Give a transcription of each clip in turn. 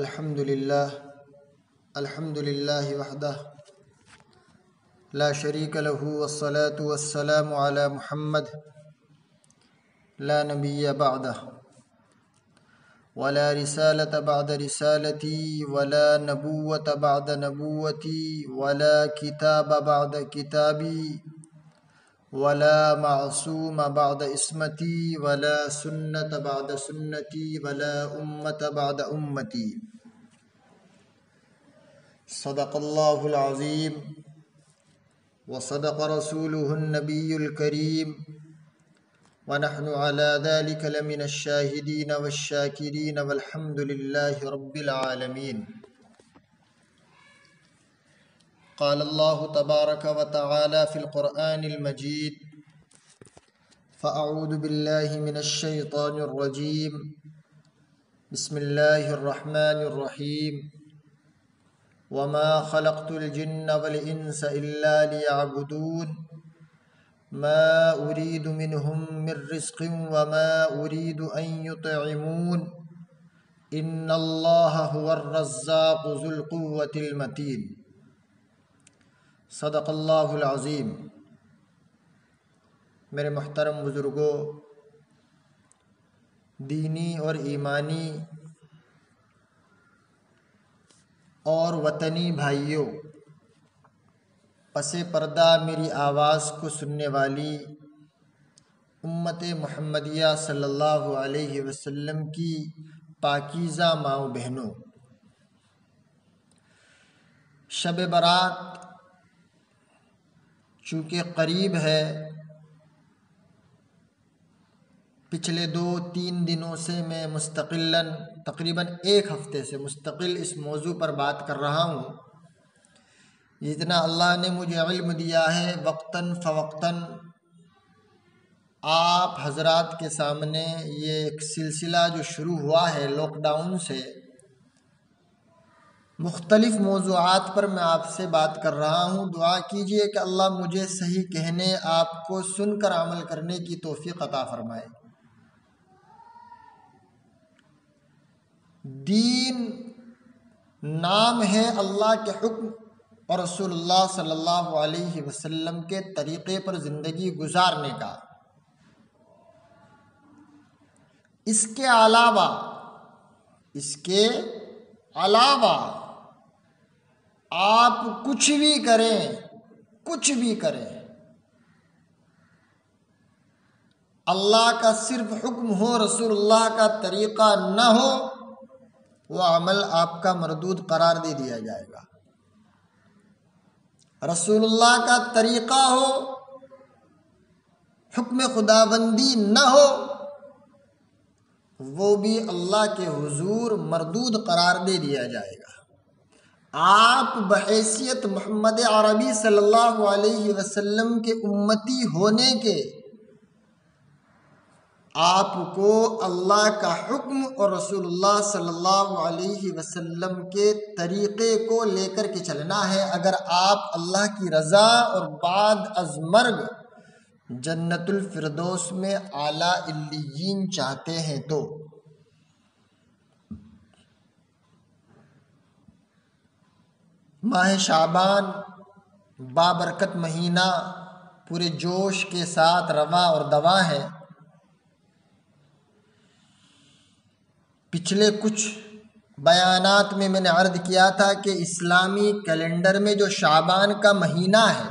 الحمد للہ وحدہ لا شریک لہ والصلاة والسلام علی محمد لا نبی بعدہ ولا رسالة بعد رسالتی ولا نبوة بعد نبوتی ولا کتاب بعد کتابی ولا معصوم بعد اسمتی ولا سنة بعد سنتی ولا امة بعد امتی. صدق اللہ العظیم وصدق رسوله النبی الکریم ونحن على ذلك لمن الشاہدین والشاکرین والحمد للہ رب العالمین. قال اللہ تبارک وتعالی فی القرآن المجید فاعوذ باللہ من الشیطان الرجیم بسم اللہ الرحمن الرحیم وما خلقت الجن والانس الا ليعبدون ما اريد منهم من رزق وما اريد ان يطعمون ان الله هو الرزاق ذو القوة المتين. صدق اللہ العظیم. میرے محترم بزرگوں، دینی اور ایمانی اور وطنی بھائیوں، پس پردہ میری آواز کو سننے والی امت محمدیہ صلی اللہ علیہ وسلم کی پاکیزہ ماؤں بہنوں، شب برات چونکہ قریب ہے، پچھلے 2-3 دنوں سے میں مستقلاً تقریباً 1 ہفتے سے مستقل اس موضوع پر بات کر رہا ہوں. جتنا اللہ نے مجھے علم دیا ہے وقتاً فوقتاً آپ حضرات کے سامنے یہ ایک سلسلہ جو شروع ہوا ہے لاک ڈاؤن سے، مختلف موضوعات پر میں آپ سے بات کر رہا ہوں. دعا کیجئے کہ اللہ مجھے صحیح کہنے، آپ کو سن کر عمل کرنے کی توفیق عطا فرمائے. دین نام ہے اللہ کے حکم اور رسول اللہ صلی اللہ علیہ وسلم کے طریقے پر زندگی گزارنے کا. اس کے علاوہ آپ کچھ بھی کریں اللہ کا صرف حکم ہو، رسول اللہ کا طریقہ نہ ہو، وہ عمل آپ کا مردود قرار دے دیا جائے گا. رسول اللہ کا طریقہ ہو، حکم خداوندی نہ ہو، وہ بھی اللہ کے حضور مردود قرار دے دیا جائے گا. آپ بحیثیت محمد عربی صلی اللہ علیہ وسلم کے امتی ہونے کے، آپ کو اللہ کا حکم اور رسول اللہ صلی اللہ علیہ وسلم کے طریقے کو لے کر کے چلنا ہے. اگر آپ اللہ کی رضا اور بعد از مرگ جنت الفردوس میں اعلیٰ علیین چاہتے ہیں تو. ماہ شعبان بابرکت مہینہ پورے جوش کے ساتھ رواں اور دواں ہے. پچھلے کچھ بیانات میں نے عرض کیا تھا کہ اسلامی کیلنڈر میں جو شعبان کا مہینہ ہے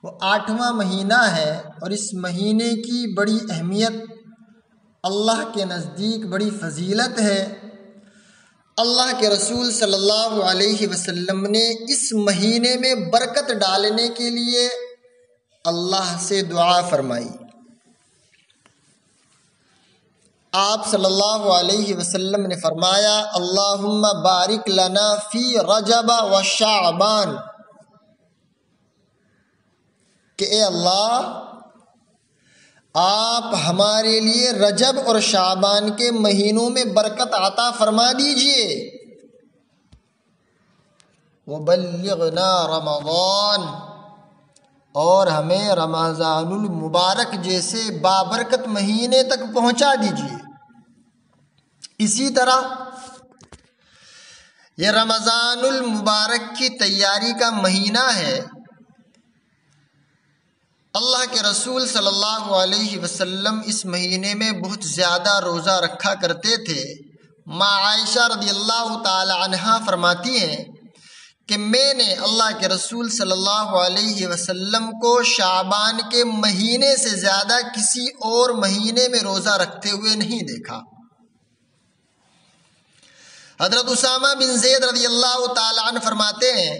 وہ 8واں مہینہ ہے، اور اس مہینے کی بڑی اہمیت اللہ کے نزدیک بڑی فضیلت ہے. اللہ کے رسول صلی اللہ علیہ وسلم نے اس مہینے میں برکت ڈالنے کے لیے اللہ سے دعا فرمائی. آپ صلی اللہ علیہ وسلم نے فرمایا اللہم بارک لنا فی رجب و شعبان، کہ اے اللہ آپ ہمارے لیے رجب اور شعبان کے مہینوں میں برکت عطا فرما دیجئے. وبلغنا رمضان، اور ہمیں رمضان المبارک جیسے بابرکت مہینے تک پہنچا دیجئے. اسی طرح یہ رمضان المبارک کی تیاری کا مہینہ ہے۔ اللہ کے رسول صلی اللہ علیہ وسلم اس مہینے میں بہت زیادہ روزہ رکھا کرتے تھے۔ ماں عائشہ رضی اللہ تعالی عنہا فرماتی ہیں کہ میں نے اللہ کے رسول صلی اللہ علیہ وسلم کو شعبان کے مہینے سے زیادہ کسی اور مہینے میں روزہ رکھتے ہوئے نہیں دیکھا۔ حضرت اسامہ بن زید رضی اللہ تعالی عنہ فرماتے ہیں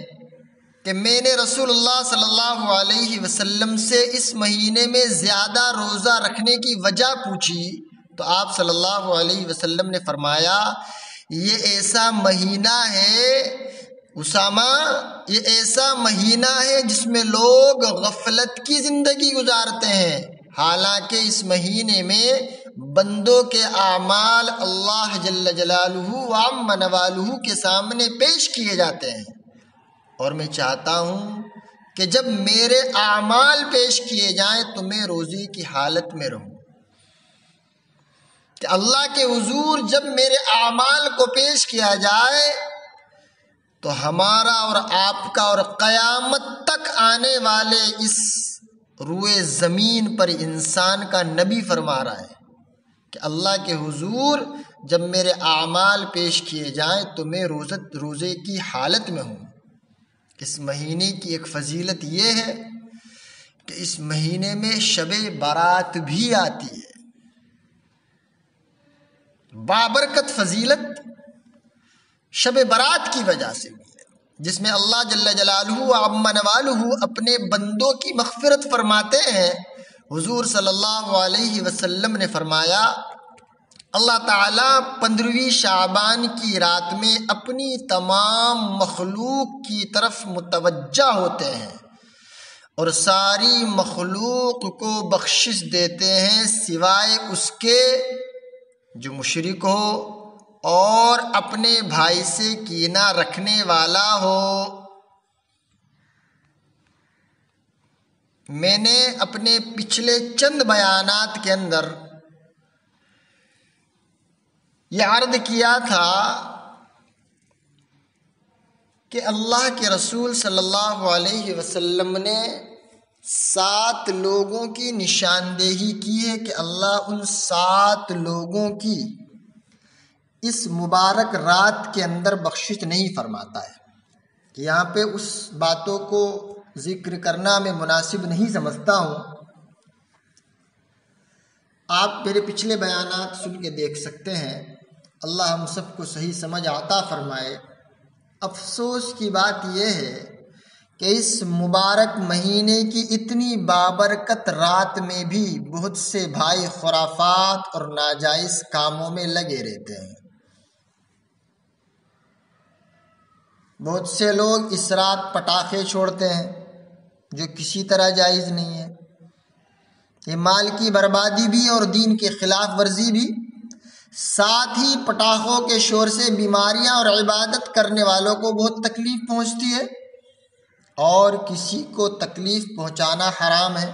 کہ میں نے رسول اللہ صلی اللہ علیہ وسلم سے اس مہینے میں زیادہ روزہ رکھنے کی وجہ پوچھی تو آپ صلی اللہ علیہ وسلم نے فرمایا، یہ ایسا مہینہ ہے اسامہ، یہ ایسا مہینہ ہے جس میں لوگ غفلت کی زندگی گزارتے ہیں، حالانکہ اس مہینے میں بندوں کے اعمال اللہ جل جلالہ و عم نوالہ کے سامنے پیش کیے جاتے ہیں، اور میں چاہتا ہوں کہ جب میرے اعمال پیش کیے جائیں تو میں روزے کی حالت میں رہوں، کہ اللہ کے حضور جب میرے اعمال کو پیش کیا جائے تو ہمارا اور آپ کا اور قیامت تک آنے والے اس روئے زمین پر انسان کا نبی فرما رہا ہے کہ اللہ کے حضور جب میرے اعمال پیش کیے جائیں تو میں روزے کی حالت میں ہوں۔ اس مہینے کی ایک فضیلت یہ ہے کہ اس مہینے میں شب برات بھی آتی ہے، بابرکت فضیلت شب برات کی وجہ سے بھی ہے، جس میں اللہ جل جلالہ و عم نوالہ اپنے بندوں کی مغفرت فرماتے ہیں۔ حضور صلی اللہ علیہ وسلم نے فرمایا، اللہ تعالیٰ 15ویں شعبان کی رات میں اپنی تمام مخلوق کی طرف متوجہ ہوتے ہیں اور ساری مخلوق کو بخشش دیتے ہیں سوائے اس کے جو مشرک ہو اور اپنے بھائی سے کینہ رکھنے والا ہو۔ میں نے اپنے پچھلے چند بیانات کے اندر یہ عرض کیا تھا کہ اللہ کے رسول صلی اللہ علیہ وسلم نے 7 لوگوں کی نشاندہی کی ہے کہ اللہ ان 7 لوگوں کی اس مبارک رات کے اندر بخشش نہیں فرماتا ہے۔ یہاں پہ اس باتوں کو ذکر کرنا میں مناسب نہیں سمجھتا ہوں، آپ میرے پچھلے بیانات سن کے دیکھ سکتے ہیں۔ اللہ ہم سب کو صحیح سمجھ عطا فرمائے۔ افسوس کی بات یہ ہے کہ اس مبارک مہینے کی اتنی بابرکت رات میں بھی بہت سے بھائی خرافات اور ناجائز کاموں میں لگے رہتے ہیں۔ بہت سے لوگ اس رات پٹاخے چھوڑتے ہیں جو کسی طرح جائز نہیں ہے۔ یہ مال کی بربادی بھی اور دین کے خلاف ورزی بھی، ساتھ ہی پٹاخوں کے شور سے بیماریاں اور عبادت کرنے والوں کو بہت تکلیف پہنچتی ہے، اور کسی کو تکلیف پہنچانا حرام ہے۔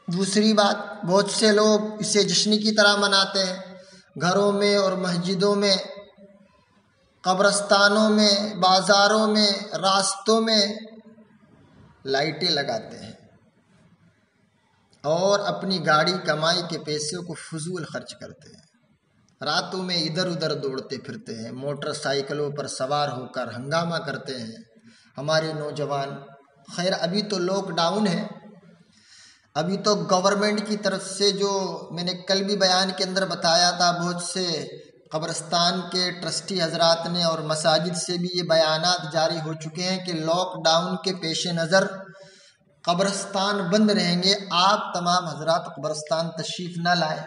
دوسری بات، بہت سے لوگ اسے جشن کی طرح مناتے ہیں، گھروں میں اور مسجدوں میں، قبرستانوں میں، بازاروں میں، راستوں میں لائٹیں لگاتے ہیں اور اپنی گاڑی کمائی کے پیسوں کو فضول خرچ کرتے ہیں۔ راتوں میں ادھر ادھر دوڑتے پھرتے ہیں، موٹر سائیکلوں پر سوار ہو کر ہنگامہ کرتے ہیں ہمارے نوجوان۔ خیر ابھی تو لاک ڈاؤن ہے، ابھی تو گورنمنٹ کی طرف سے جو میں نے کل بھی بیان کے اندر بتایا تھا، بہت سے قبرستان کے ٹرسٹی حضرات نے اور مساجد سے بھی یہ بیانات جاری ہو چکے ہیں کہ لاک ڈاؤن کے پیش نظر قبرستان بند رہیں گے، آپ تمام حضرات قبرستان تشریف نہ لائیں۔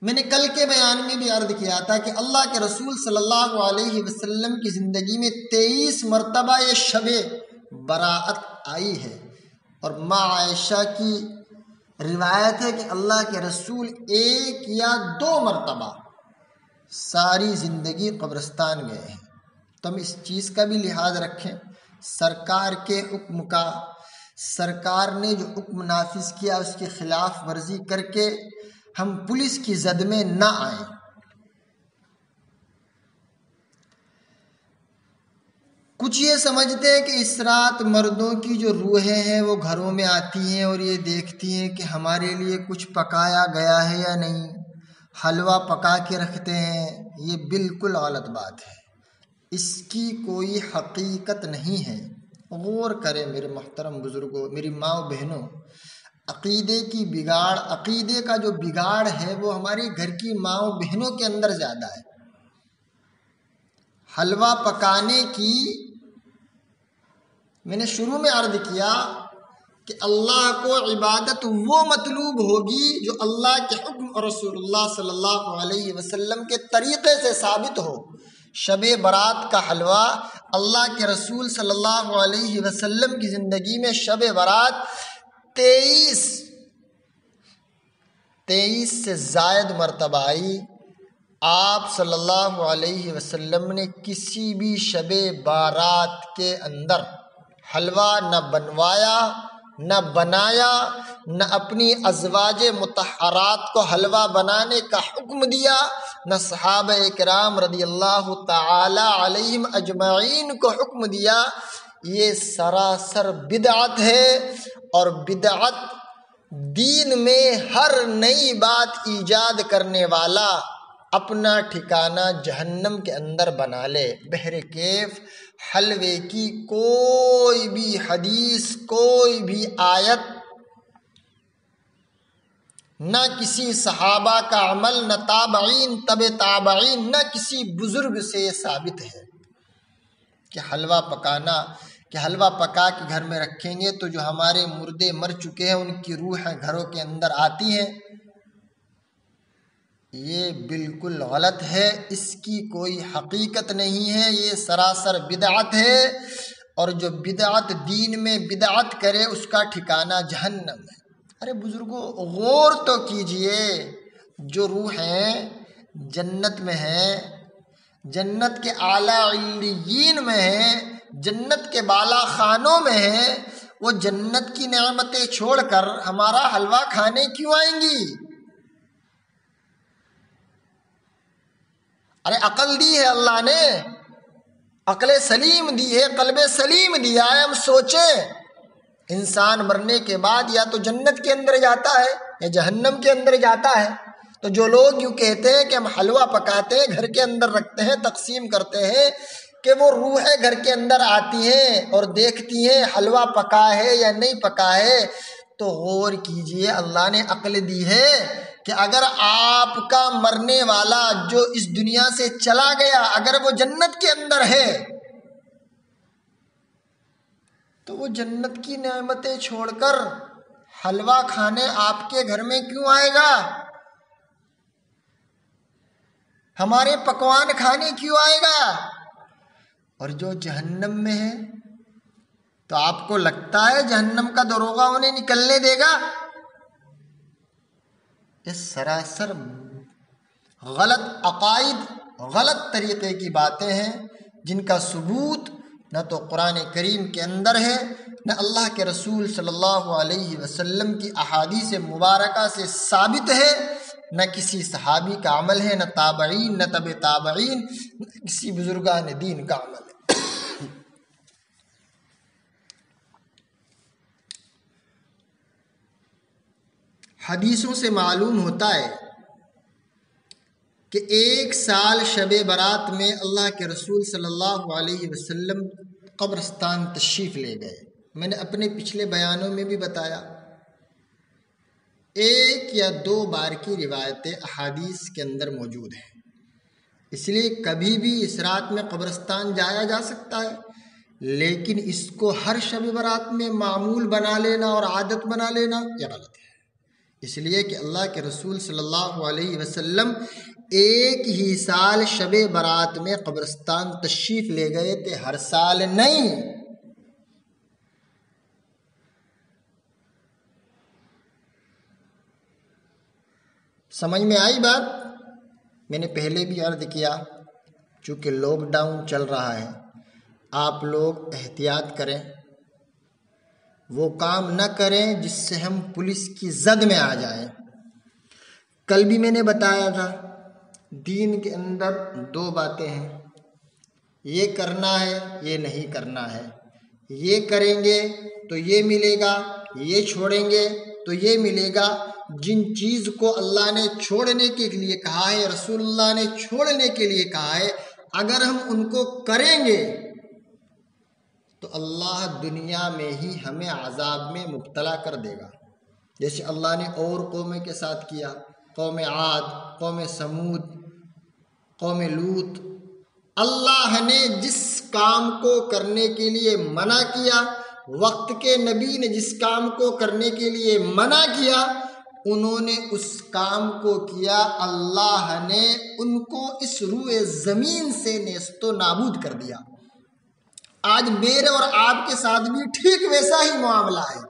میں نے کل کے بیان میں بھی عرض کیا تھا کہ اللہ کے رسول صلی اللہ علیہ وسلم کی زندگی میں 23 مرتبہ یہ شب براءت آئی ہے، اور ماں عائشہ کی روایت ہے کہ اللہ کے رسول 1 یا 2 مرتبہ ساری زندگی قبرستان گئے ہیں۔ تو ہم اس چیز کا بھی لحاظ رکھیں، سرکار کے حکم کا، سرکار نے جو حکم نافذ کیا اس کی خلاف ورزی کر کے ہم پولیس کی زد میں نہ آئیں۔ کچھ یہ سمجھتے ہیں کہ اس رات مردوں کی جو روحیں ہیں وہ گھروں میں آتی ہیں اور یہ دیکھتی ہیں کہ ہمارے لیے کچھ پکایا گیا ہے یا نہیں، حلوہ پکا کے رکھتے ہیں۔ یہ بالکل غلط بات ہے، اس کی کوئی حقیقت نہیں ہے۔ غور کریں میرے محترم بزرگوں، میری ماں و بہنوں، عقیدے کا جو بگاڑ ہے وہ ہماری گھر کی ماں و بہنوں کے اندر زیادہ ہے۔ حلوہ پکانے کی میں نے شروع میں عرض کیا کہ اللہ کو عبادت وہ مطلوب ہوگی جو اللہ کے حکم اور رسول اللہ صلی اللہ علیہ وسلم کے طریقے سے ثابت ہو۔ شب برات کا حلوہ، اللہ کے رسول صلی اللہ علیہ وسلم کی زندگی میں شب برات 23 سے زائد مرتبہ آئی۔ آپ صلی اللہ علیہ وسلم نے کسی بھی شب بارات کے اندر حلوہ نہ بنوایا، نہ بنایا، نہ اپنی ازواج مطہرات کو حلوہ بنانے کا حکم دیا، نہ صحابہ کرام رضی اللہ تعالی علیہم اجمعین کو حکم دیا۔ یہ سراسر بدعت ہے، اور بدعت دین میں ہر نئی بات ایجاد کرنے والا اپنا ٹھکانہ جہنم کے اندر بنا لے۔ بہرکیف حلوے کی کوئی بھی حدیث، کوئی بھی آیت، نہ کسی صحابہ کا عمل، نہ تابعین، تبع تابعین، نہ کسی بزرگ سے ثابت ہے کہ حلوہ پکا کے گھر میں رکھیں گے تو جو ہمارے مردے مر چکے ہیں ان کی روحیں گھروں کے اندر آتی ہیں۔ یہ بالکل غلط ہے، اس کی کوئی حقیقت نہیں ہے، یہ سراسر بدعت ہے، اور جو بدعت دین میں بدعت کرے اس کا ٹھکانہ جہنم ہے۔ ارے بزرگوں غور تو کیجئے، جو روحیں جنت میں ہیں، جنت کے اعلیٰ علیین میں ہیں، جنت کے بالا خانوں میں ہیں، وہ جنت کی نعمتیں چھوڑ کر ہمارا حلوہ کھانے کیوں آئیں گی؟ ارے عقل دی ہے اللہ نے، عقل سلیم دی ہے، قلب سلیم دیا ہے۔ ہم سوچیں انسان مرنے کے بعد یا تو جنت کے اندر جاتا ہے یا جہنم کے اندر جاتا ہے۔ تو جو لوگ یوں کہتے ہیں کہ ہم حلوہ پکاتے ہیں، گھر کے اندر رکھتے ہیں، تقسیم کرتے ہیں، کہ وہ روحیں گھر کے اندر آتی ہیں اور دیکھتی ہیں حلوہ پکا ہے یا نہیں پکا ہے، تو غور کیجئے اللہ نے عقل دی ہے کہ اگر آپ کا مرنے والا جو اس دنیا سے چلا گیا اگر وہ جنت کے اندر ہے تو وہ جنت کی نعمتیں چھوڑ کر حلوہ کھانے آپ کے گھر میں کیوں آئے گا؟ ہمارے پکوان کھانے کیوں آئے گا؟ اور جو جہنم میں ہے تو آپ کو لگتا ہے جہنم کا دروغہ انہیں نکلنے دے گا؟ یہ سراسر غلط عقائد، غلط طریقے کی باتیں ہیں جن کا ثبوت نہ تو قرآن کریم کے اندر ہے، نہ اللہ کے رسول صلی اللہ علیہ وسلم کی احادیث مبارکہ سے ثابت ہے، نہ کسی صحابی کا عمل ہے، نہ تابعین، نہ تبع تابعین، نہ کسی بزرگان دین کا عمل ہے۔ حدیثوں سے معلوم ہوتا ہے کہ 1 سال شب برات میں اللہ کے رسول صلی اللہ علیہ وسلم قبرستان تشریف لے گئے۔ میں نے اپنے پچھلے بیانوں میں بھی بتایا، 1 یا 2 بار کی روایتیں احادیث کے اندر موجود ہیں، اس لیے کبھی بھی اس رات میں قبرستان جایا جا سکتا ہے، لیکن اس کو ہر شب برات میں معمول بنا لینا اور عادت بنا لینا یہ غلط ہے۔ اس لیے کہ اللہ کے رسول صلی اللہ علیہ وسلم 1 ہی سال شب برات میں قبرستان تشریف لے گئے تھے، ہر سال نہیں۔ سمجھ میں آئی بات؟ میں نے پہلے بھی عرض کیا، چونکہ لاک ڈاؤن چل رہا ہے، آپ لوگ احتیاط کریں، وہ کام نہ کریں جس سے ہم پولیس کی زد میں آ جائیں۔ کل بھی میں نے بتایا تھا، دین کے اندر 2 باتیں ہیں، یہ کرنا ہے یہ نہیں کرنا ہے، یہ کریں گے تو یہ ملے گا، یہ چھوڑیں گے تو یہ ملے گا۔ جن چیز کو اللہ نے چھوڑنے کے لیے کہا ہے، رسول اللہ نے چھوڑنے کے لیے کہا ہے، اگر ہم ان کو کریں گے تو اللہ دنیا میں ہی ہمیں عذاب میں مبتلا کر دے گا، جیسے اللہ نے اور قوموں کے ساتھ کیا، قوم عاد، قوم سمود، قوم لوط۔ اللہ نے جس کام کو کرنے کے لیے منع کیا، وقت کے نبی نے جس کام کو کرنے کے لیے منع کیا، انہوں نے اس کام کو کیا، اللہ نے ان کو اس روئے زمین سے نیست و نابود کر دیا۔ آج میرے اور آپ کے ساتھ بھی ٹھیک ویسا ہی معاملہ ہے۔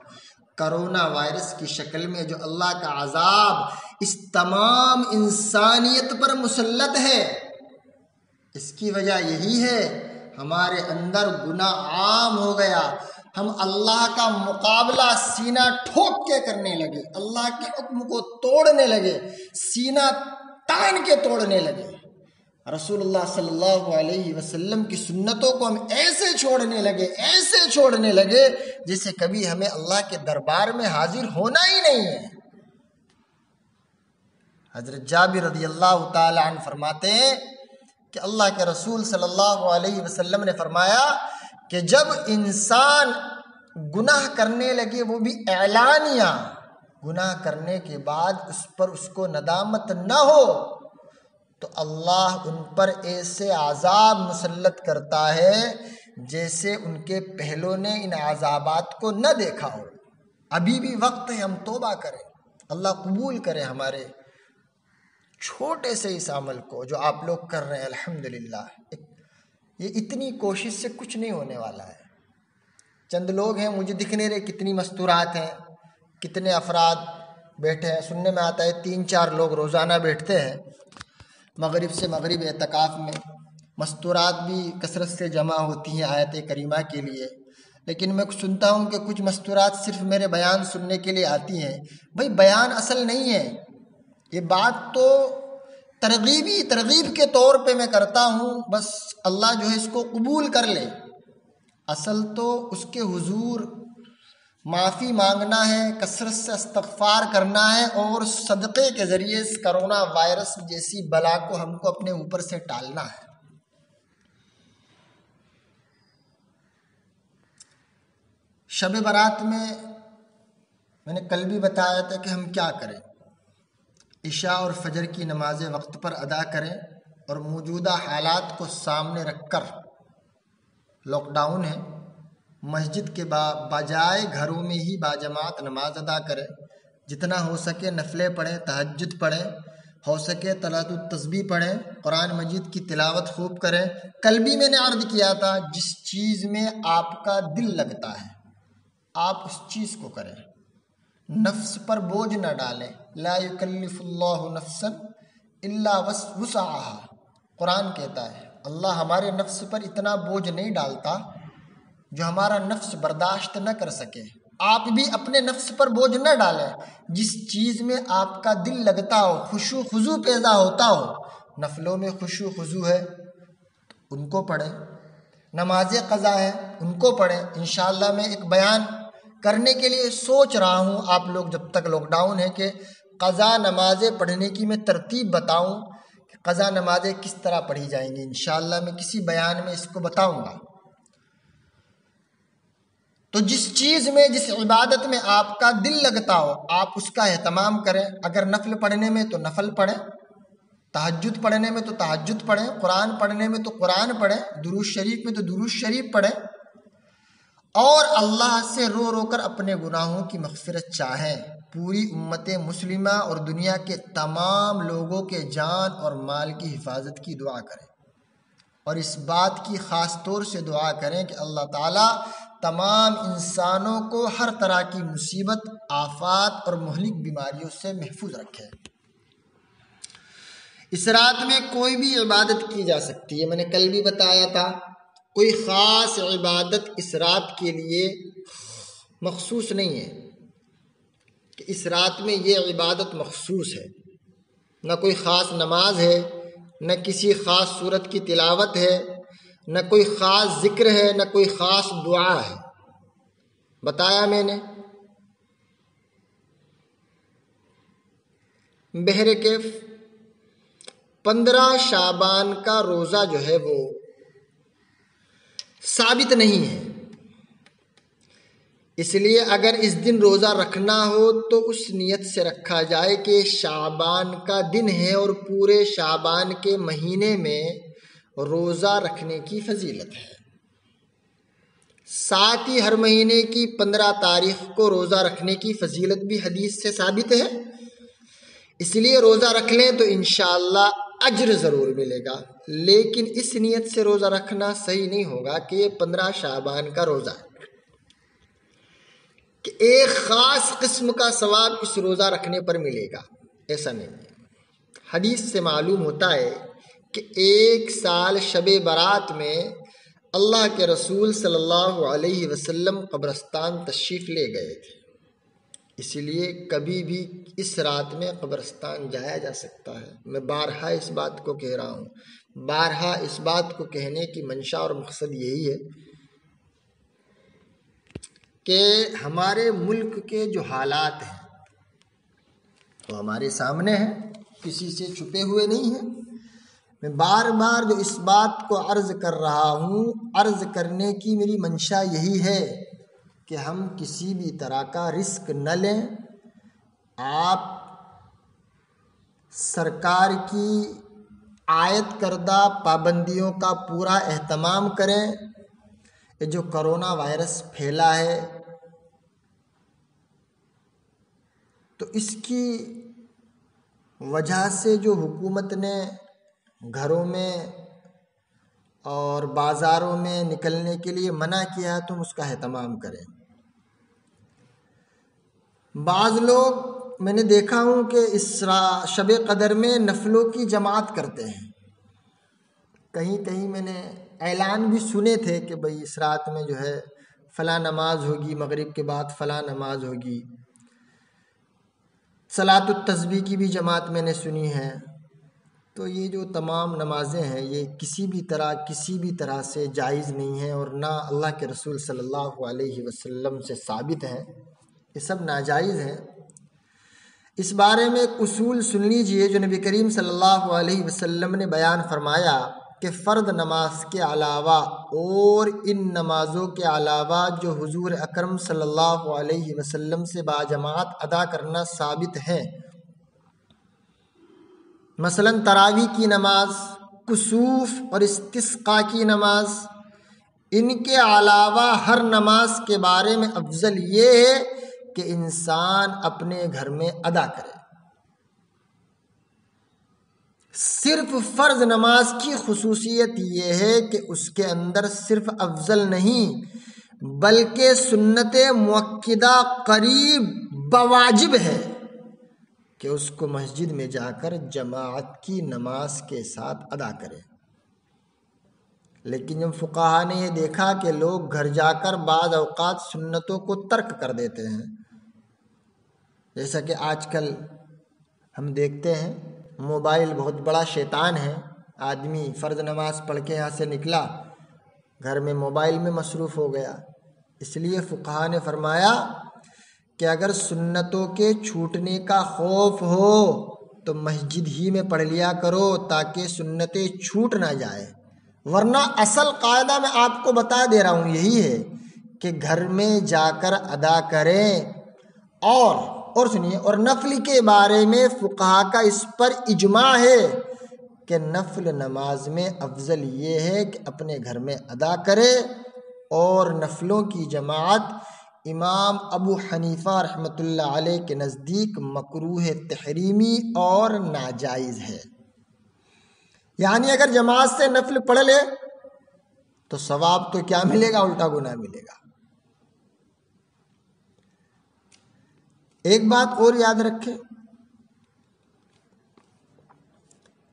کرونا وائرس کی شکل میں جو اللہ کا عذاب اس تمام انسانیت پر مسلط ہے، اس کی وجہ یہی ہے ہمارے اندر گناہ عام ہو گیا۔ ہم اللہ کا مقابلہ سینہ ٹھوک کے کرنے لگے، اللہ کے حکم کو توڑنے لگے، سینہ تان کے توڑنے لگے۔ رسول اللہ صلی اللہ علیہ وسلم کی سنتوں کو ہم ایسے چھوڑنے لگے جیسے کبھی ہمیں اللہ کے دربار میں حاضر ہونا ہی نہیں ہے۔ حضرت جابر رضی اللہ تعالی عنہ فرماتے ہیں کہ اللہ کے رسول صلی اللہ علیہ وسلم نے فرمایا کہ جب انسان گناہ کرنے لگے، وہ بھی اعلانیہ، گناہ کرنے کے بعد اس کو ندامت نہ ہو، تو اللہ ان پر ایسے عذاب مسلط کرتا ہے جیسے ان کے پہلوں نے ان عذابات کو نہ دیکھا ہو۔ ابھی بھی وقت ہے، ہم توبہ کریں، اللہ قبول کرے ہمارے چھوٹے سے اس عمل کو جو آپ لوگ کر رہے ہیں۔ الحمدللہ، یہ اتنی کوشش سے کچھ نہیں ہونے والا ہے۔ چند لوگ ہیں، مجھے دکھ نہیں رہے کتنی مستورات ہیں، کتنے افراد بیٹھے ہیں۔ سننے میں آتا ہے 3-4 لوگ روزانہ بیٹھتے ہیں مغرب سے مغرب اعتکاف میں۔ مستورات بھی کثرت سے جمع ہوتی ہیں آیت کریمہ کے لیے، لیکن میں سنتا ہوں کہ کچھ مستورات صرف میرے بیان سننے کے لیے آتی ہیں۔ بھائی بیان اصل نہیں ہے، یہ بات تو ترغیب کے طور پہ میں کرتا ہوں، بس اللہ جو ہے اس کو قبول کر لے۔ اصل تو اس کے حضور معافی مانگنا ہے، کثرت سے استغفار کرنا ہے، اور صدقے کے ذریعے اس کرونا وائرس جیسی بلا کو ہم کو اپنے اوپر سے ٹالنا ہے۔ شب برات میں نے کل بھی بتایا تھا کہ ہم کیا کریں۔ عشاء اور فجر کی نمازیں وقت پر ادا کریں، اور موجودہ حالات کو سامنے رکھ کر، لاک ڈاؤن ہے، مسجد کے بجائے گھروں میں ہی باجماعت نماز ادا کریں۔ جتنا ہو سکے نفلیں پڑھیں، تہجد پڑھیں، ہو سکے تلاوت التسبیح پڑھیں، قرآن مجید کی تلاوت خوب کریں۔ کل بھی میں نے عرض کیا تھا، جس چیز میں آپ کا دل لگتا ہے آپ اس چیز کو کریں، نفس پر بوجھ نہ ڈالیں۔ لا یکلف اللہ نفسا الا وسعها، قرآن کہتا ہے اللہ ہمارے نفس پر اتنا بوجھ نہیں ڈالتا جو ہمارا نفس برداشت نہ کر سکے۔ آپ بھی اپنے نفس پر بوجھ نہ ڈالیں، جس چیز میں آپ کا دل لگتا ہو، خشوع خضوع پیدا ہوتا ہو۔ نفلوں میں خشوع خضوع ہے، ان کو پڑھیں، نماز قضا ہے ان کو پڑھیں۔ انشاءاللہ میں ایک بیان کرنے کے لیے سوچ رہا ہوں، آپ لوگ جب تک لاک ڈاؤن ہے، کہ قضا نمازیں پڑھنے کی میں ترتیب بتاؤں کہ قضا نمازیں کس طرح پڑھی جائیں گی۔ انشاءاللہ میں کسی بیان میں اس کو بتاؤں گا۔ تو جس چیز میں، جس عبادت میں آپ کا دل لگتا ہو آپ اس کا اہتمام کریں۔ اگر نفل پڑھنے میں تو نفل پڑھیں، تہجد پڑھنے میں تو تہجد پڑھیں، قرآن پڑھنے میں تو قرآن پڑھیں، درود شریف میں تو درود شریف پڑھیں، اور اللہ سے رو رو کر اپنے گناہوں کی مغفرت چاہیں۔ پوری امت مسلمہ اور دنیا کے تمام لوگوں کے جان اور مال کی حفاظت کی دعا کریں، اور اس بات کی خاص طور سے دعا کریں کہ اللہ تعالیٰ تمام انسانوں کو ہر طرح کی مصیبت، آفات اور مہلک بیماریوں سے محفوظ رکھے۔ اس رات میں کوئی بھی عبادت کی جا سکتی ہے، میں نے کل بھی بتایا تھا، کوئی خاص عبادت اس رات کے لیے مخصوص نہیں ہے کہ اس رات میں یہ عبادت مخصوص ہے۔ نہ کوئی خاص نماز ہے، نہ کسی خاص سورت کی تلاوت ہے، نہ کوئی خاص ذکر ہے، نہ کوئی خاص دعا ہے۔ بتایا میں نے۔ بہرکیف 15 شعبان کا روزہ جو ہے وہ ثابت نہیں ہے، اس لیے اگر اس دن روزہ رکھنا ہو تو اس نیت سے رکھا جائے کہ شعبان کا دن ہے اور پورے شعبان کے مہینے میں روزہ رکھنے کی فضیلت ہے۔ ساتھ ہی ہر مہینے کی 15 تاریخ کو روزہ رکھنے کی فضیلت بھی حدیث سے ثابت ہے، اس لیے روزہ رکھ لیں تو انشاءاللہ اجر ضرور ملے گا۔ لیکن اس نیت سے روزہ رکھنا صحیح نہیں ہوگا کہ یہ 15 شعبان کا روزہ ہے، کہ ایک خاص قسم کا ثواب اس روزہ رکھنے پر ملے گا، ایسا نہیں ہے۔ حدیث سے معلوم ہوتا ہے کہ ایک سال شب برات میں اللہ کے رسول صلی اللہ علیہ وسلم قبرستان تشریف لے گئے تھے، اس لیے کبھی بھی اس رات میں قبرستان جایا جا سکتا ہے۔ میں بارہا اس بات کو کہہ رہا ہوں، بارہا اس بات کو کہنے کی منشا اور مقصد یہی ہے کہ ہمارے ملک کے جو حالات ہیں وہ ہمارے سامنے ہیں، کسی سے چھپے ہوئے نہیں ہیں۔ میں بار بار جو اس بات کو عرض کر رہا ہوں، عرض کرنے کی میری منشا یہی ہے کہ ہم کسی بھی طرح کا رسک نہ لیں۔ آپ سرکار کی عائد کردہ پابندیوں کا پورا اہتمام کریں۔ یہ جو کرونا وائرس پھیلا ہے تو اس کی وجہ سے جو حکومت نے گھروں میں اور بازاروں میں نکلنے کے لیے منع کیا ہے، تم اس کا اہتمام کریں۔ بعض لوگ میں نے دیکھا ہوں کہ اس شب قدر میں نفلوں کی جماعت کرتے ہیں۔ کہیں کہیں میں نے اعلان بھی سنے تھے کہ بھئی اس رات میں جو ہے فلاں نماز ہوگی، مغرب کے بعد فلاں نماز ہوگی۔ صلاۃ التسبیح کی بھی جماعت میں نے سنی ہے۔ تو یہ جو تمام نمازیں ہیں یہ کسی بھی طرح سے جائز نہیں ہیں اور نہ اللہ کے رسول صلی اللہ علیہ وسلم سے ثابت ہیں، یہ سب ناجائز ہیں۔ اس بارے میں ایک اصول سن لیجئے جو نبی کریم صلی اللہ علیہ وسلم نے بیان فرمایا کہ فرض نماز کے علاوہ اور ان نمازوں کے علاوہ جو حضور اکرم صلی اللہ علیہ وسلم سے باجماعت ادا کرنا ثابت ہے، مثلا تراویح کی نماز، کسوف اور استسقاء کی نماز، ان کے علاوہ ہر نماز کے بارے میں افضل یہ ہے کہ انسان اپنے گھر میں ادا کرے۔ صرف فرض نماز کی خصوصیت یہ ہے کہ اس کے اندر صرف افضل نہیں بلکہ سنت مؤکدہ قریب بواجب ہے کہ اس کو مسجد میں جا کر جماعت کی نماز کے ساتھ ادا کرے۔ لیکن جب فقہا نے یہ دیکھا کہ لوگ گھر جا کر بعض اوقات سنتوں کو ترک کر دیتے ہیں، جیسا کہ آج کل ہم دیکھتے ہیں موبائل بہت بڑا شیطان ہے، آدمی فرض نماز پڑھ کے یہاں سے نکلا، گھر میں موبائل میں مصروف ہو گیا۔ اس لیے فقہا نے فرمایا کہ اگر سنتوں کے چھوٹنے کا خوف ہو تو مسجد ہی میں پڑھ لیا کرو تاکہ سنتیں چھوٹ نہ جائے، ورنہ اصل قاعدہ میں آپ کو بتا دے رہا ہوں یہی ہے کہ گھر میں جا کر ادا کریں۔ اور سنیے، اور نفل کے بارے میں فقہا کا اس پر اجماع ہے کہ نفل نماز میں افضل یہ ہے کہ اپنے گھر میں ادا کرے، اور نفلوں کی جماعت امام ابو حنیفہ رحمۃ اللہ علیہ کے نزدیک مکروہ تحریمی اور ناجائز ہے۔ یعنی اگر جماعت سے نفل پڑھ لے تو ثواب تو کیا ملے گا، الٹا گناہ ملے گا۔ ایک بات اور یاد رکھیں،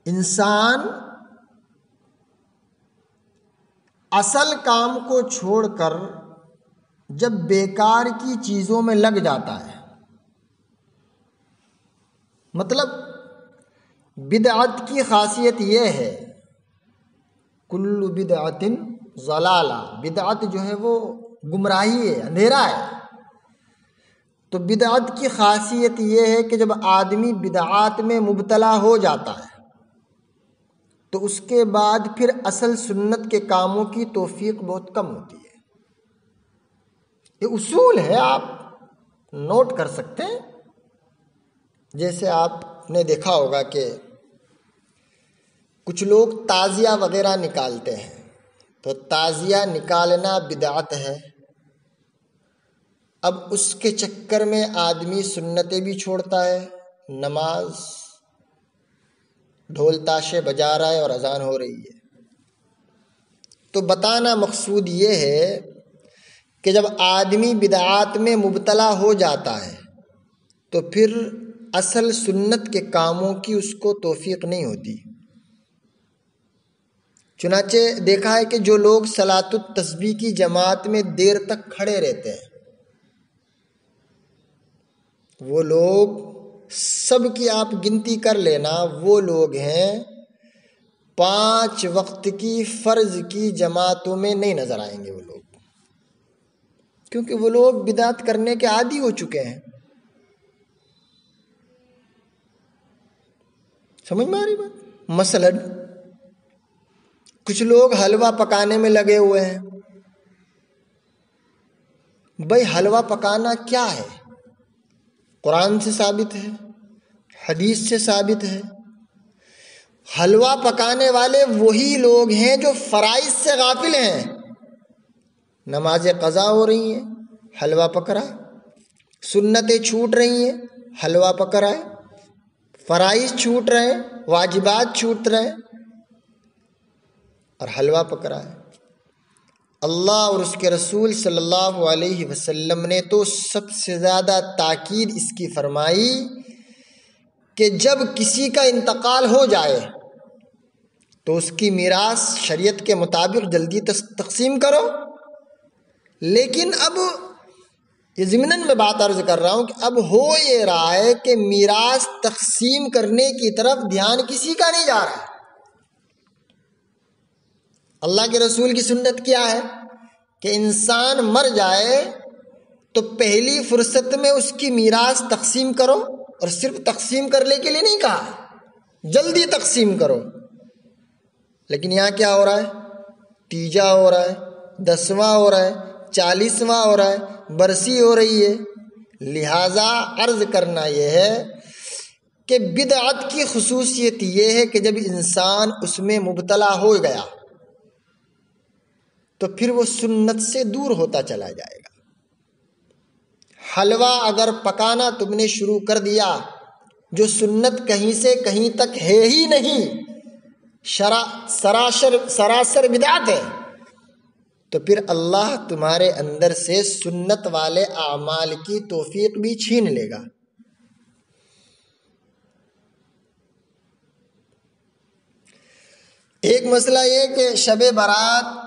انسان اصل کام کو چھوڑ کر جب بیکار کی چیزوں میں لگ جاتا ہے، مطلب بدعت کی خاصیت یہ ہے کل بدعت ضلالہ، بدعت جو ہے وہ گمراہی ہے، اندھیرا ہے۔ تو بدعت کی خاصیت یہ ہے کہ جب آدمی بدعات میں مبتلا ہو جاتا ہے تو اس کے بعد پھر اصل سنت کے کاموں کی توفیق بہت کم ہوتی ہے۔ یہ اصول ہے، آپ نوٹ کر سکتے ہیں۔ جیسے آپ نے دیکھا ہوگا کہ کچھ لوگ تعزیہ وغیرہ نکالتے ہیں، تو تعزیہ نکالنا بدعت ہے۔ اب اس کے چکر میں آدمی سنتیں بھی چھوڑتا ہے، نماز، ڈھول تاشے بجا رہا ہے اور اذان ہو رہی ہے۔ تو بتانا مقصود یہ ہے کہ جب آدمی بدعات میں مبتلا ہو جاتا ہے تو پھر اصل سنت کے کاموں کی اس کو توفیق نہیں ہوتی۔ چنانچہ دیکھا ہے کہ جو لوگ صلاۃ التسبیح کی جماعت میں دیر تک کھڑے رہتے ہیں، وہ لوگ سب کی آپ گنتی کر لینا، وہ لوگ ہیں 5 وقت کی فرض کی جماعتوں میں نہیں نظر آئیں گے وہ لوگ، کیونکہ وہ لوگ بدعت کرنے کے عادی ہو چکے ہیں۔ سمجھ میں آ رہی بات؟ مثلا کچھ لوگ حلوہ پکانے میں لگے ہوئے ہیں۔ بھائی حلوہ پکانا کیا ہے؟ قرآن سے ثابت ہے، حدیث سے ثابت ہے۔ حلوہ پکانے والے وہی لوگ ہیں جو فرائض سے غافل ہیں۔ نماز قضا ہو رہی ہیں، حلوہ پک رہا ہے، سنتیں چھوٹ رہی ہیں، حلوہ پک رہا ہے، فرائض چھوٹ رہے ہیں، واجبات چھوٹ رہے ہیں اور حلوہ پک رہا ہے۔ اللہ اور اس کے رسول صلی اللہ علیہ وسلم نے تو سب سے زیادہ تاکید اس کی فرمائی کہ جب کسی کا انتقال ہو جائے تو اس کی میراث شریعت کے مطابق جلدی تقسیم کرو۔ لیکن اب یہ ضمناً میں بات عرض کر رہا ہوں کہ اب ہو یہ رہا ہے کہ میراث تقسیم کرنے کی طرف دھیان کسی کا نہیں جا رہا۔ اللہ کے رسول کی سنت کیا ہے کہ انسان مر جائے تو پہلی فرصت میں اس کی میراث تقسیم کرو، اور صرف تقسیم کرنے کے لیے نہیں کہا، جلدی تقسیم کرو۔ لیکن یہاں کیا ہو رہا ہے؟ تیجا ہو رہا ہے، 10واں ہو رہا ہے، 40واں ہو رہا ہے، برسی ہو رہی ہے۔ لہٰذا عرض کرنا یہ ہے کہ بدعت کی خصوصیت یہ ہے کہ جب انسان اس میں مبتلا ہو گیا تو پھر وہ سنت سے دور ہوتا چلا جائے گا۔ حلوہ اگر پکانا تم نے شروع کر دیا جو سنت کہیں سے کہیں تک ہے ہی نہیں، سراسر بدعت ہے، تو پھر اللہ تمہارے اندر سے سنت والے اعمال کی توفیق بھی چھین لے گا۔ ایک مسئلہ یہ کہ شب برات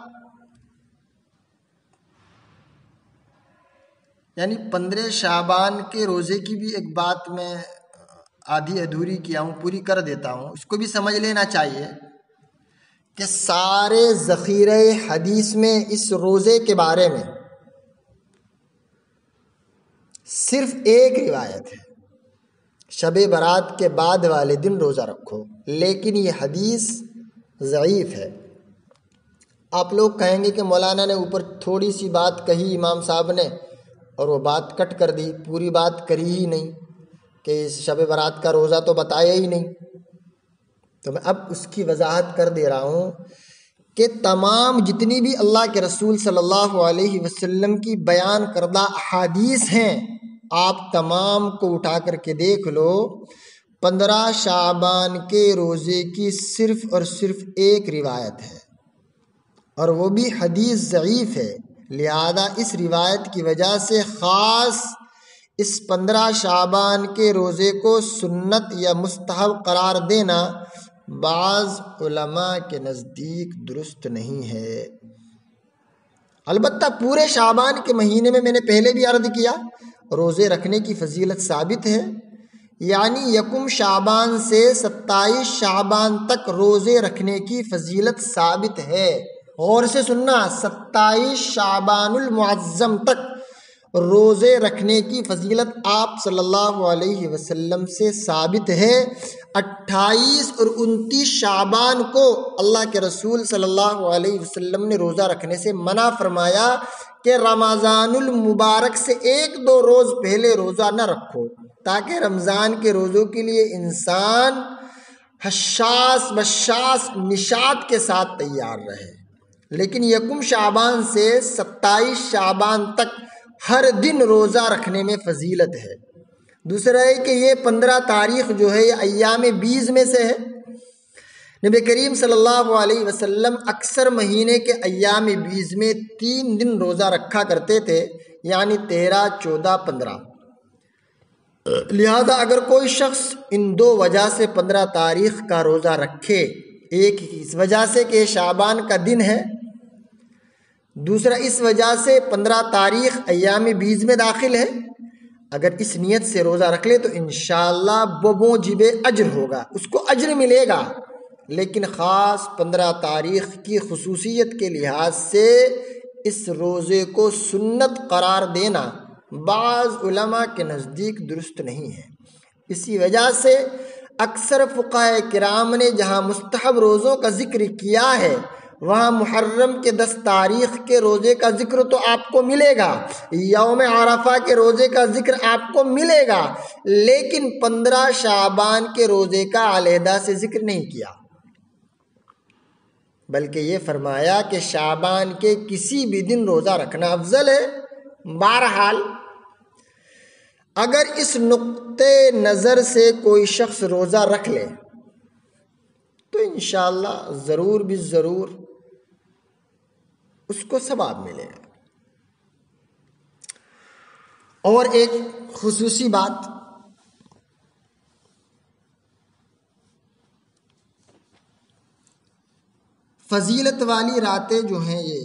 یعنی 15 شعبان کے روزے کی بھی ایک بات میں آدھی ادھوری کیا ہوں، پوری کر دیتا ہوں، اس کو بھی سمجھ لینا چاہیے کہ سارے ذخیرہ حدیث میں اس روزے کے بارے میں صرف ایک روایت ہے، شب برات کے بعد والے دن روزہ رکھو، لیکن یہ حدیث ضعیف ہے۔ آپ لوگ کہیں گے کہ مولانا نے اوپر تھوڑی سی بات کہی امام صاحب نے اور وہ بات کٹ کر دی، پوری بات کری ہی نہیں کہ اس شب برات کا روزہ تو بتایا ہی نہیں۔ تو میں اب اس کی وضاحت کر دے رہا ہوں کہ تمام جتنی بھی اللہ کے رسول صلی اللہ علیہ وسلم کی بیان کردہ احادیث ہیں، آپ تمام کو اٹھا کر کے دیکھ لو، 15 شعبان کے روزے کی صرف اور صرف ایک روایت ہے، اور وہ بھی حدیث ضعیف ہے۔ لہذا اس روایت کی وجہ سے خاص اس 15 شعبان کے روزے کو سنت یا مستحب قرار دینا بعض علماء کے نزدیک درست نہیں ہے۔ البتہ پورے شعبان کے مہینے میں نے پہلے بھی عرض کیا روزے رکھنے کی فضیلت ثابت ہے، یعنی یکم شعبان سے 27 شعبان تک روزے رکھنے کی فضیلت ثابت ہے۔ غور سے سننا، 27 شعبان المعظم تک روزے رکھنے کی فضیلت آپ صلی اللہ علیہ وسلم سے ثابت ہے۔ 28 اور 29 شعبان کو اللہ کے رسول صلی اللہ علیہ وسلم نے روزہ رکھنے سے منع فرمایا کہ رمضان المبارک سے 1-2 روز پہلے روزہ نہ رکھو، تاکہ رمضان کے روزوں کے لیے انسان حشاس بشاس نشاط کے ساتھ تیار رہے۔ لیکن یکم شعبان سے 27 شعبان تک ہر دن روزہ رکھنے میں فضیلت ہے۔ دوسرا ہے کہ یہ 15 تاریخ جو ہے یہ ایام بیز میں سے ہے۔ نبی کریم صلی اللہ علیہ وسلم اکثر مہینے کے ایام بیز میں 3 دن روزہ رکھا کرتے تھے، یعنی 13، 14، 15۔ لہذا اگر کوئی شخص ان 2 وجہ سے 15 تاریخ کا روزہ رکھے، ایک اس وجہ سے کہ شعبان کا دن ہے، دوسرا اس وجہ سے 15 تاریخ ایام بیز میں داخل ہے، اگر اس نیت سے روزہ رکھ لے تو انشاءاللہ بموجب اجر ہوگا، اس کو اجر ملے گا۔ لیکن خاص 15 تاریخ کی خصوصیت کے لحاظ سے اس روزے کو سنت قرار دینا بعض علماء کے نزدیک درست نہیں ہے۔ اسی وجہ سے اکثر فقہاء کرام نے جہاں مستحب روزوں کا ذکر کیا ہے، وہاں محرم کے 10 تاریخ کے روزے کا ذکر تو آپ کو ملے گا، یوم عرفہ کے روزے کا ذکر آپ کو ملے گا، لیکن 15 شعبان کے روزے کا علیحدہ سے ذکر نہیں کیا، بلکہ یہ فرمایا کہ شعبان کے کسی بھی دن روزہ رکھنا افضل ہے۔ بہرحال اگر اس نقطۂ نظر سے کوئی شخص روزہ رکھ لے تو انشاءاللہ ضرور بھی ضرور اس کو ثواب ملے گا۔ اور ایک خصوصی بات، فضیلت والی راتیں جو ہیں یہ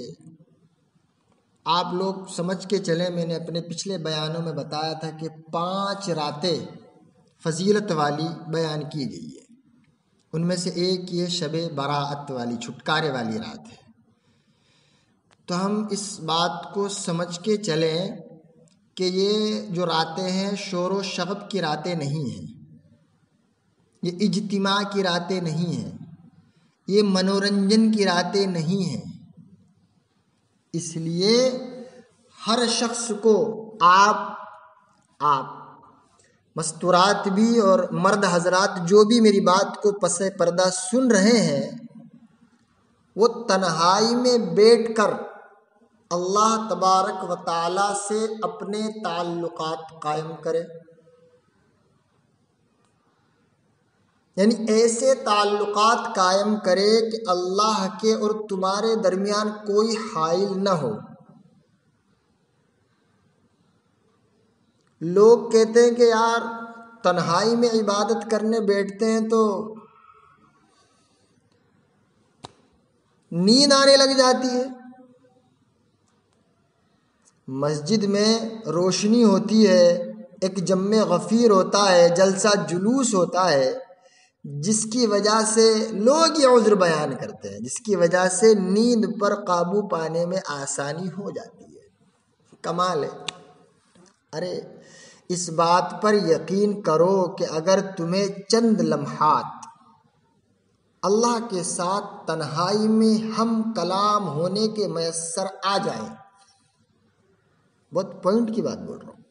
آپ لوگ سمجھ کے چلیں، میں نے اپنے پچھلے بیانوں میں بتایا تھا کہ 5 راتیں فضیلت والی بیان کی گئی ہے، ان میں سے ایک یہ شب براءت والی چھٹکارے والی رات ہے۔ تو ہم اس بات کو سمجھ کے چلیں کہ یہ جو راتیں ہیں شور و شغب کی راتیں نہیں ہیں، یہ اجتماع کی راتیں نہیں ہیں، یہ منورنجن کی راتیں نہیں ہیں۔ اس لیے ہر شخص کو آپ مستورات بھی اور مرد حضرات جو بھی میری بات کو پس پردہ سن رہے ہیں، وہ تنہائی میں بیٹھ کر اللہ تبارک و تعالی سے اپنے تعلقات قائم کرے، یعنی ایسے تعلقات قائم کرے کہ اللہ کے اور تمہارے درمیان کوئی حائل نہ ہو۔ لوگ کہتے ہیں کہ یار تنہائی میں عبادت کرنے بیٹھتے ہیں تو نیند آنے لگ جاتی ہے، مسجد میں روشنی ہوتی ہے، ایک جم غفیر ہوتا ہے، جلسہ جلوس ہوتا ہے، جس کی وجہ سے لوگ یہ عذر بیان کرتے ہیں، جس کی وجہ سے نیند پر قابو پانے میں آسانی ہو جاتی ہے۔ کمال ہے۔ ارے اس بات پر یقین کرو کہ اگر تمہیں چند لمحات اللہ کے ساتھ تنہائی میں ہم کلام ہونے کے میسر آ جائیں، بہت پوائنٹ کی بات بول رہا ہوں،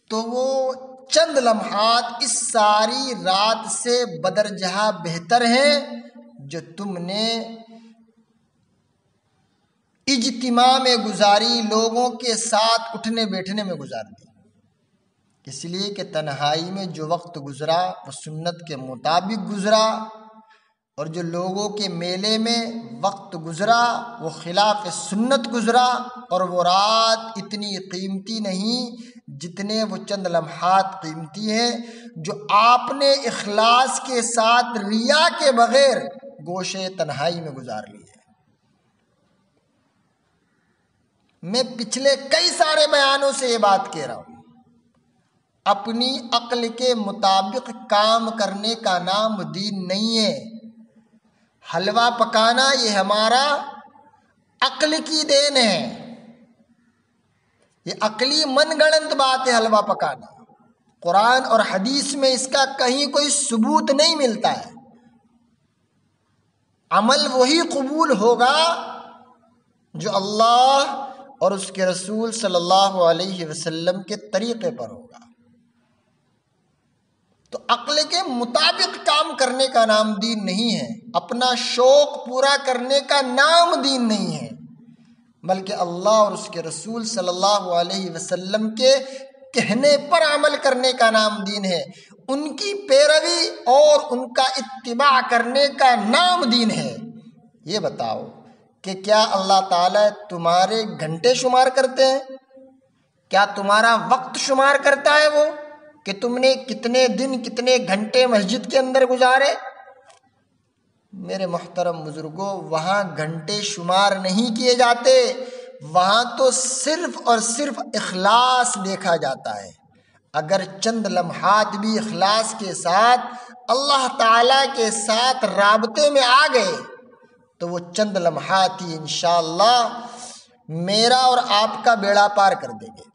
تو وہ چند لمحات اس ساری رات سے بدرجہ بہتر ہیں جو تم نے اجتماع میں گزاری، لوگوں کے ساتھ اٹھنے بیٹھنے میں گزار دی۔ اس لیے کہ تنہائی میں جو وقت گزرا وہ سنت کے مطابق گزرا، اور جو لوگوں کے میلے میں وقت گزرا وہ خلاف سنت گزرا، اور وہ رات اتنی قیمتی نہیں جتنے وہ چند لمحات قیمتی ہیں جو آپ نے اخلاص کے ساتھ ریا کے بغیر گوشے تنہائی میں گزار لی ہے۔ میں پچھلے کئی سارے بیانوں سے یہ بات کہہ رہا ہوں اپنی عقل کے مطابق کام کرنے کا نام دین نہیں ہے۔ حلوہ پکانا یہ ہمارا عقل کی دین ہے، یہ عقلی من گڑنت بات ہے حلوہ پکانا۔ قرآن اور حدیث میں اس کا کہیں کوئی ثبوت نہیں ملتا ہے۔ عمل وہی قبول ہوگا جو اللہ اور اس کے رسول صلی اللہ علیہ وسلم کے طریقے پر ہوگا۔ تو عقل کے مطابق کام کرنے کا نام دین نہیں ہے، اپنا شوق پورا کرنے کا نام دین نہیں ہے، بلکہ اللہ اور اس کے رسول صلی اللہ علیہ وسلم کے کہنے پر عمل کرنے کا نام دین ہے، ان کی پیروی اور ان کا اتباع کرنے کا نام دین ہے۔ یہ بتاؤ کہ کیا اللہ تعالیٰ تمہارے گھنٹے شمار کرتے ہیں؟ کیا تمہارا وقت شمار کرتا ہے وہ کہ تم نے کتنے دن کتنے گھنٹے مسجد کے اندر گزارے؟ میرے محترم بزرگوں، وہاں گھنٹے شمار نہیں کیے جاتے، وہاں تو صرف اور صرف اخلاص دیکھا جاتا ہے۔ اگر چند لمحات بھی اخلاص کے ساتھ اللہ تعالیٰ کے ساتھ رابطے میں آ گئے تو وہ چند لمحات ہی انشاءاللہ میرا اور آپ کا بیڑا پار کر دیں گے۔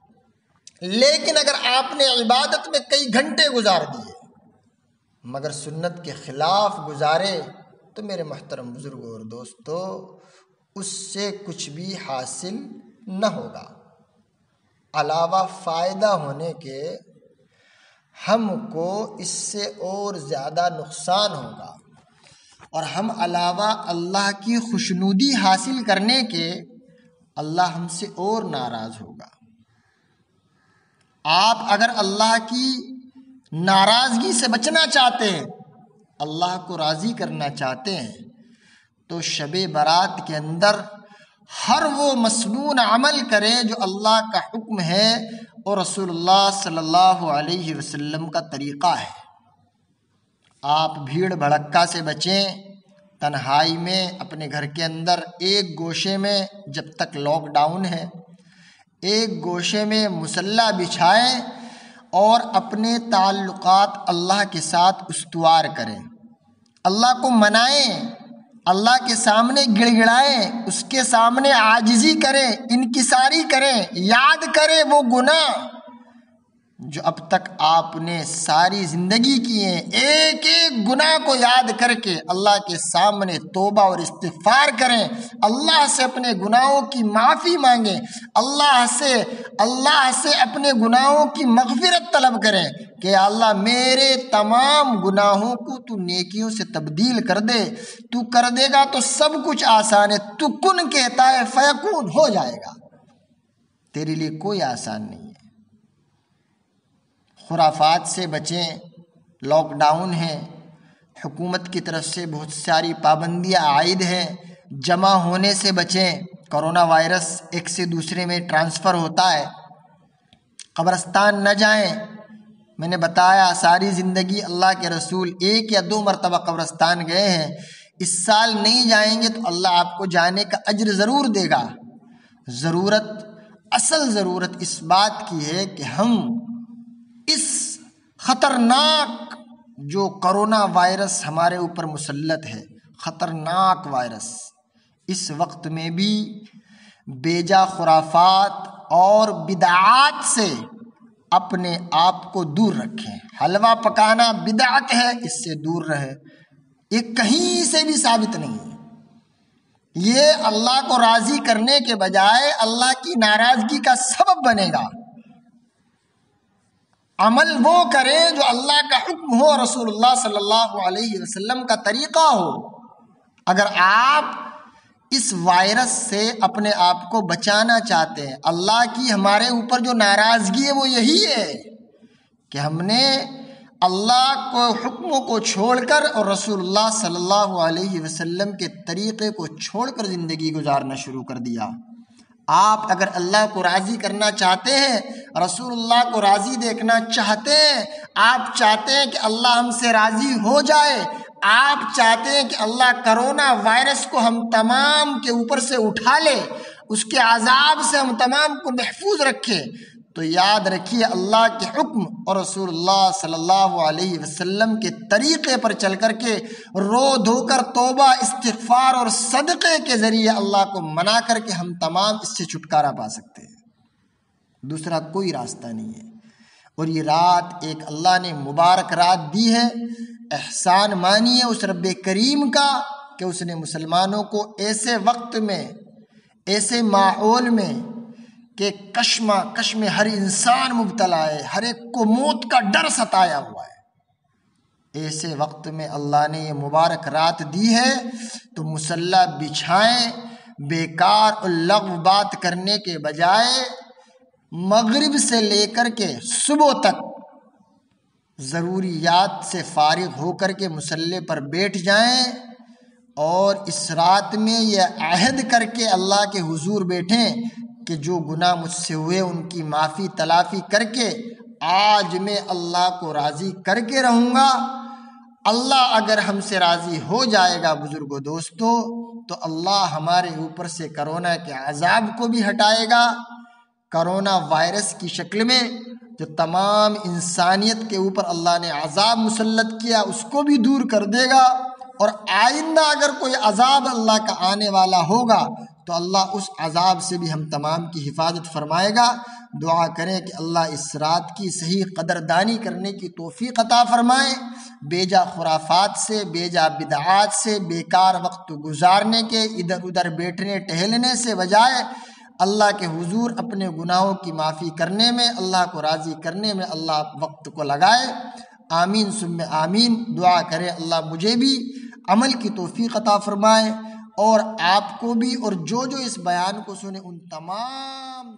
لیکن اگر آپ نے عبادت میں کئی گھنٹے گزار دیے مگر سنت کے خلاف گزارے تو میرے محترم بزرگوں اور دوستو، اس سے کچھ بھی حاصل نہ ہوگا، علاوہ فائدہ ہونے کے ہم کو اس سے اور زیادہ نقصان ہوگا، اور ہم علاوہ اللہ کی خوشنودی حاصل کرنے کے اللہ ہم سے اور ناراض ہوگا۔ آپ اگر اللہ کی ناراضگی سے بچنا چاہتے ہیں، اللہ کو راضی کرنا چاہتے ہیں، تو شب برات کے اندر ہر وہ مسنون عمل کریں جو اللہ کا حکم ہے اور رسول اللہ صلی اللہ علیہ وسلم کا طریقہ ہے۔ آپ بھیڑ بھڑکا سے بچیں، تنہائی میں اپنے گھر کے اندر ایک گوشے میں، جب تک لاک ڈاؤن ہے، ایک گوشے میں مصلی بچھائیں اور اپنے تعلقات اللہ کے ساتھ استوار کریں، اللہ کو منائیں، اللہ کے سامنے گڑ گڑائیں، اس کے سامنے عاجزی کریں، انکساری کریں، یاد کریں وہ گناہ جو اب تک آپ نے ساری زندگی کیے ہیں، ایک ایک گناہ کو یاد کر کے اللہ کے سامنے توبہ اور استغفار کریں، اللہ سے اپنے گناہوں کی معافی مانگیں، اللہ سے اپنے گناہوں کی مغفرت طلب کریں کہ اللہ میرے تمام گناہوں کو تو نیکیوں سے تبدیل کر دے، تو کر دے گا تو سب کچھ آسان ہے، تو کن کہتا ہے فیکون ہو جائے گا، تیرے لیے کوئی آسان نہیں ہے۔ خرافات سے بچیں، لاک ڈاؤن ہے، حکومت کی طرف سے بہت ساری پابندیاں عائد ہیں، جمع ہونے سے بچیں، کرونا وائرس ایک سے دوسرے میں ٹرانسفر ہوتا ہے، قبرستان نہ جائیں، میں نے بتایا ساری زندگی اللہ کے رسول 1 یا 2 مرتبہ قبرستان گئے ہیں، اس سال نہیں جائیں گے تو اللہ آپ کو جانے کا اجر ضرور دے گا۔ اصل ضرورت اس بات کی ہے کہ ہم اس خطرناک جو کرونا وائرس ہمارے اوپر مسلط ہے، خطرناک وائرس، اس وقت میں بھی بیجا خرافات اور بدعات سے اپنے آپ کو دور رکھیں۔ حلوہ پکانا بدعت ہے، اس سے دور رہے، یہ کہیں سے بھی ثابت نہیں ہے، یہ اللہ کو راضی کرنے کے بجائے اللہ کی ناراضگی کا سبب بنے گا۔ عمل وہ کریں جو اللہ کا حکم ہو، رسول اللہ صلی اللہ علیہ وسلم کا طریقہ ہو۔ اگر آپ اس وائرس سے اپنے آپ کو بچانا چاہتے ہیں، اللہ کی ہمارے اوپر جو ناراضگی ہے وہ یہی ہے کہ ہم نے اللہ کو حکموں کو چھوڑ کر اور رسول اللہ صلی اللہ علیہ وسلم کے طریقے کو چھوڑ کر زندگی گزارنا شروع کر دیا۔ آپ اگر اللہ کو راضی کرنا چاہتے ہیں، رسول اللہ کو راضی دیکھنا چاہتے ہیں، آپ چاہتے ہیں کہ اللہ ہم سے راضی ہو جائے، آپ چاہتے ہیں کہ اللہ کرونا وائرس کو ہم تمام کے اوپر سے اٹھا لے، اس کے عذاب سے ہم تمام کو محفوظ رکھے، تو یاد رکھیے اللہ کے حکم اور رسول اللہ صلی اللہ علیہ وسلم کے طریقے پر چل کر کے رو دھو کر توبہ استغفار اور صدقے کے ذریعے اللہ کو منا کر کے ہم تمام اس سے چھٹکارا پا سکتے ہیں، دوسرا کوئی راستہ نہیں ہے۔ اور یہ رات ایک اللہ نے مبارک رات دی ہے، احسان مانیے اس رب کریم کا کہ اس نے مسلمانوں کو ایسے وقت میں، ایسے ماحول میں کہ کشمکش میں ہر انسان مبتلا ہے، ہر ایک کو موت کا ڈر ستایا ہوا ہے، ایسے وقت میں اللہ نے یہ مبارک رات دی ہے تو مصلی بچھائیں، بیکار اور لغو بات کرنے کے بجائے مغرب سے لے کر کے صبح تک ضروریات سے فارغ ہو کر کے مصلی پر بیٹھ جائیں اور اس رات میں یہ عہد کر کے اللہ کے حضور بیٹھیں کہ جو گناہ مجھ سے ہوئے ان کی معافی تلافی کر کے آج میں اللہ کو راضی کر کے رہوں گا۔ اللہ اگر ہم سے راضی ہو جائے گا بزرگوں دوستو تو اللہ ہمارے اوپر سے کرونا کے عذاب کو بھی ہٹائے گا، کرونا وائرس کی شکل میں جو تمام انسانیت کے اوپر اللہ نے عذاب مسلط کیا اس کو بھی دور کر دے گا، اور آئندہ اگر کوئی عذاب اللہ کا آنے والا ہوگا تو اللہ اس عذاب سے بھی ہم تمام کی حفاظت فرمائے گا۔ دعا کریں کہ اللہ اس رات کی صحیح قدردانی کرنے کی توفیق عطا فرمائے، بیجا خرافات سے، بیجا بدعات سے، بیکار وقت گزارنے کے، ادھر ادھر بیٹھنے ٹہلنے سے بجائے اللہ کے حضور اپنے گناہوں کی معافی کرنے میں، اللہ کو راضی کرنے میں اللہ وقت کو لگائے۔ آمین ثم آمین۔ دعا کرے اللہ مجھے بھی عمل کی توفیق عطا فرمائے اور آپ کو بھی، اور جو جو اس بیان کو سنے ان تمام